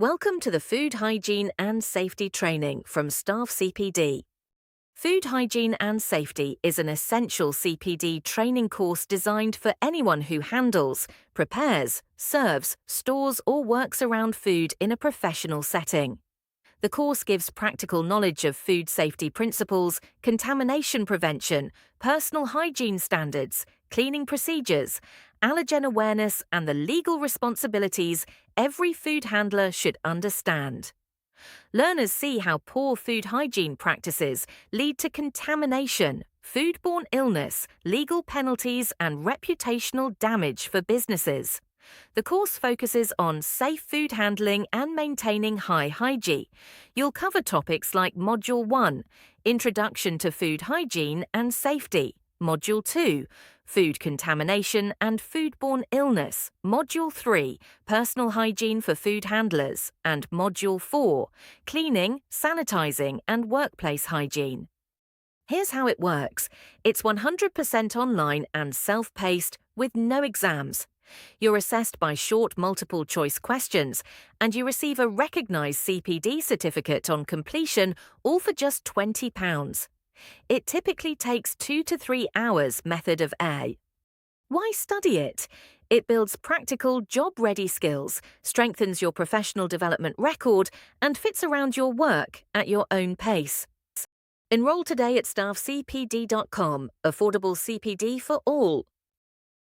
Welcome to the Food Hygiene and Safety training from StaffCPD. Food Hygiene and Safety is an essential CPD training course designed for anyone who handles, prepares, serves, stores, or works around food in a professional setting. The course gives practical knowledge of food safety principles, contamination prevention, personal hygiene standards, cleaning procedures, allergen awareness, and the legal responsibilities every food handler should understand. Learners see how poor food hygiene practices lead to contamination, foodborne illness, legal penalties, and reputational damage for businesses. The course focuses on safe food handling and maintaining high hygiene. You'll cover topics like Module 1, Introduction to Food Hygiene and Safety, Module 2, Food Contamination and Foodborne Illness, Module 3, Personal Hygiene for Food Handlers, and Module 4, Cleaning, Sanitizing and Workplace Hygiene. Here's how it works. It's 100% online and self-paced with no exams. You're assessed by short multiple-choice questions, and you receive a recognized CPD certificate on completion, all for just £20. It typically takes 2 to 3 hours method of A. Why study it? It builds practical, job-ready skills, strengthens your professional development record, and fits around your work at your own pace. Enroll today at staffcpd.com. Affordable CPD for all.